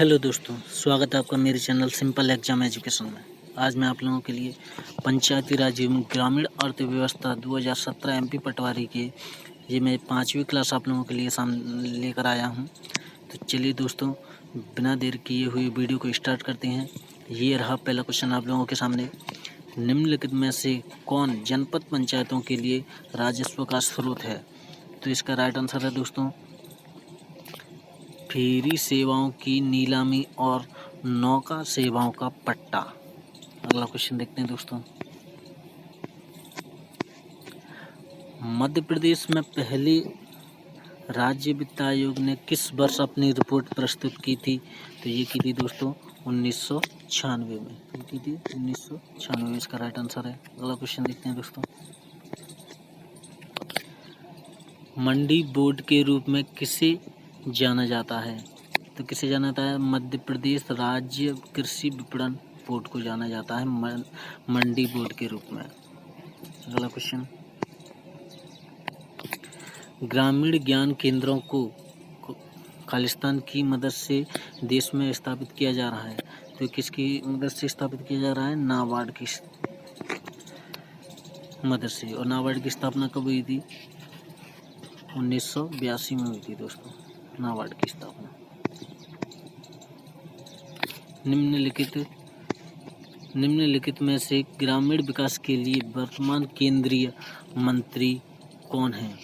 Hello दोस्तों, स्वागत है आपका मेरे चैनल सिंपल एग्जाम एजुकेशन में। आज मैं आप लोगों के लिए पंचायती राज एवं ग्रामीण अर्थव्यवस्था 2017 एमपी पटवारी के ये मैं 5वीं क्लास आप लोगों के लिए सामने लेकर आया हूं। तो चलिए दोस्तों, बिना देर किए हुए वीडियो को स्टार्ट करते हैं। ये रहा पहला क्वेश्चन आप लोगों के सामने। निम्नलिखित में से कौन जनपद पंचायतों के लिए राजस्व का स्रोत है? तो इसका राइट आंसर है दोस्तों फेरी सेवाओं की नीलामी और नौका सेवाओं का पट्टा। अगला क्वेश्चन देखते हैं दोस्तों। मध्य प्रदेश में पहले राज्य वित्त आयोग ने किस वर्ष अपनी रिपोर्ट प्रस्तुत की थी? तो ये की थी दोस्तों 1996 में। की थी 1996 में, इसका राइट आंसर है। अगला क्वेश्चन देखते हैं दोस्तों। मंडी बोर्ड के रूप में किसे जाना जाता है? तो किसे जाना जाता है? मध्य प्रदेश राज्य कृषि विपणन बोर्ड को जाना जाता है मंडी बोर्ड के रूप में। अगला क्वेश्चन, ग्रामीण ज्ञान केंद्रों को खालिस्तान की मदद से देश में स्थापित किया जा रहा है। तो किसकी मदद से स्थापित किया जा रहा है? नाबार्ड की मदद से। और नाबार्ड की स्थापना कब हुई थी? 1982 में हुई थी दोस्तों नाबार्ड की स्थापना। निम्नलिखित में से ग्रामीण विकास के लिए वर्तमान केंद्रीय मंत्री कौन हैं?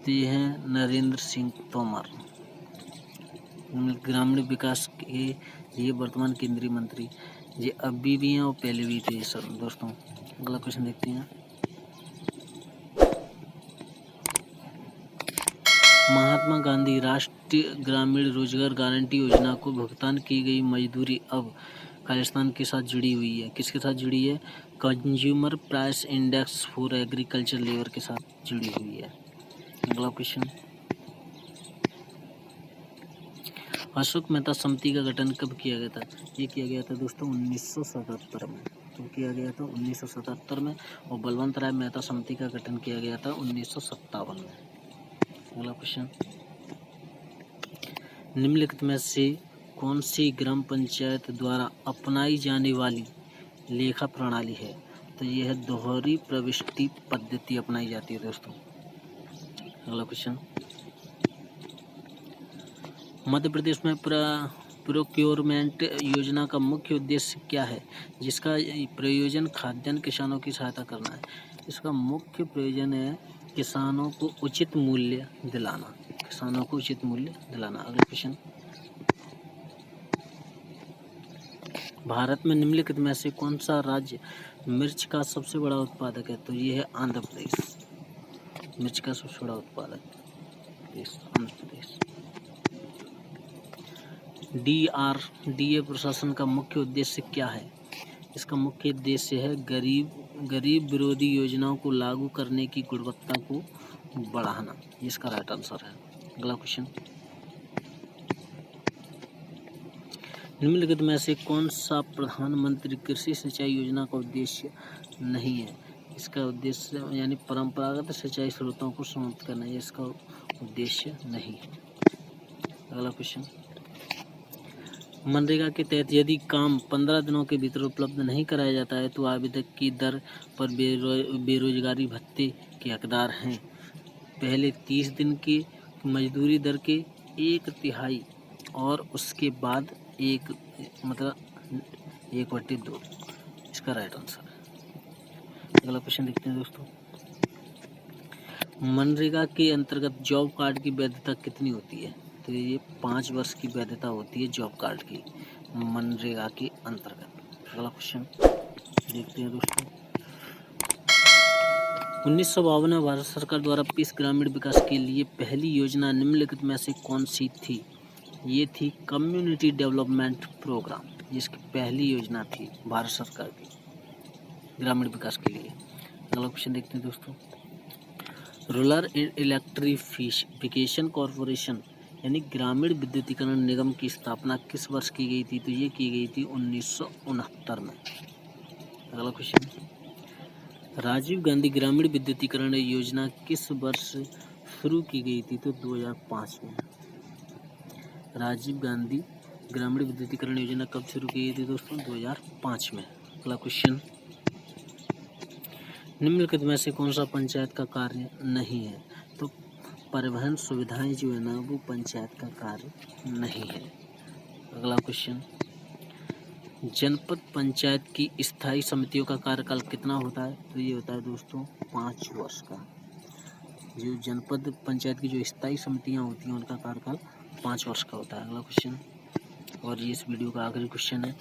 तो ये हैं नरेंद्र सिंह तोमर। ग्रामीण विकास के ये वर्तमान केंद्रीय मंत्री, ये अभी भी हैं और पहले भी थे सर दोस्तों। अगला क्वेश्चन देखते हैं। महात्मा गांधी राष्ट्रीय ग्रामीण रोजगार गारंटी योजना को भुगतान की गई मजदूरी अब खालिस्तान के साथ जुड़ी हुई है। किसके साथ जुड़ी है? Consumer price index for agriculture labour के साथ जुड़ी हुई है। अगला क्वेश्चन, अशोक मेहता समिति का गठन कब किया गया था? ये किया गया था दोस्तों 1977 में। तो किया गया था 1977 में। और बलवंत राय मेहता समिति का गठन किया गया था 1957 में। अगला क्वेश्चन, निम्नलिखित में से कौन सी ग्राम पंचायत द्वारा अपनाई जाने वाली लेखा प्रणाली है? तो यह है दोहरी प्रविष्टि पद्धति अपनाई जाती है दोस्तों। अगला क्वेश्चन, मध्य प्रदेश में प्रोक्योरमेंट योजना का मुख्य उद्देश्य क्या है, जिसका प्रयोजन खाद्यान्न किसानों की सहायता करना है? इसका मुख्य प्रयोजन है किसानों को उचित मूल्य दिलाना। किसानों को उचित मूल्य दिलाना। अगला क्वेश्चन, भारत में निम्नलिखित में से कौन सा राज्य मिर्च का सबसे बड़ा उत्पादक है? तो ये है आंध्र प्रदेश। मिर्च का सबसे बड़ा उत्पादक देश आंध्र प्रदेश। डीआरडीए प्रशासन का मुख्य उद्देश्य क्या है? इसका मुख्य उद्देश्य है गरीब विरोधी योजनाओं को लागू करने की गुणवत्ता को बढ़ाना। इसका राइट आंसर है। अगला क्वेश्चन, निम्नलिखित में से कौन सा प्रधानमंत्री कृषि सिंचाई योजना का उद्देश्य नहीं है? इसका उद्देश्य यानी परंपरागत सिंचाई स्रोतों को समाप्त करना है। इसका उद्देश्य नहीं है। अगला क्वेश्चन, मनरेगा के तहत यदि काम 15 दिनों के भीतर उपलब्ध नहीं कराया जाता है तो आवेदक की दर पर बेरोजगारी भत्ते के हकदार हैं। पहले 30 दिन की मजदूरी दर के 1/3 और उसके बाद 1/2। इसका राइट आंसर है। अगला क्वेश्चन देखते हैं दोस्तों। मनरेगा के अंतर्गत जॉब कार्ड की वैधता कितनी होती है? तो ये 5 वर्ष की वैधता होती है जॉब कार्ड की मनरेगा के अंतर्गत। अगला क्वेश्चन देखते हैं दोस्तों। 1952 में भारत सरकार द्वारा 20 ग्रामीण विकास के लिए पहली योजना निम्नलिखित में से कौन सी थी? ये थी कम्युनिटी डेवलपमेंट प्रोग्राम। जिसकी पहली योजना थी भारत सरकार की ग्रामीण विकास के लिए। अगला क्वेश्चन देखते हैं दोस्तों। रूरल इलेक्ट्रिफिकेशन कॉरपोरेशन यानी ग्रामीण विद्युतीकरण निगम की स्थापना किस वर्ष की गई थी? तो ये की गई थी 1969 में। अगला क्वेश्चन, राजीव गांधी ग्रामीण विद्युतीकरण योजना किस वर्ष शुरू की गई थी? तो 2005 में। राजीव गांधी ग्रामीण विद्युतीकरण योजना कब शुरू की गई थी दोस्तों? 2005 में। अगला क्वेश्चन, निम्नलिखित में से कौन सा पंचायत का कार्य नहीं है? तो परिवहन सुविधाएं जो है ना वो पंचायत का कार्य नहीं है। अगला क्वेश्चन, जनपद पंचायत की स्थायी समितियों का कार्यकाल कितना होता है? तो ये होता है दोस्तों 5 वर्ष का। जो जनपद पंचायत की जो स्थायी समितियां होती हैं उनका कार्यकाल 5 वर्ष का होता है। अगला क्वेश्चन, और ये इस वीडियो का आखिरी क्वेश्चन है,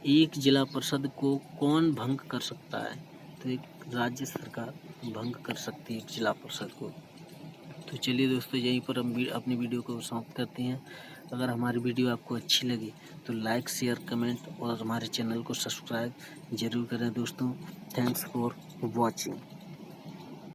एक जिला परिषद को कौन भंग कर सकता है? तो एक राज्य सरकार भंग कर सकती है एक जिला परिषद को। तो चलिए दोस्तों, यहीं पर हम अपनी वीडियो को समाप्त करते हैं। अगर हमारी वीडियो आपको अच्छी लगी तो लाइक, शेयर, कमेंट और हमारे चैनल को सब्सक्राइब जरूर करें दोस्तों। Thanks for watching.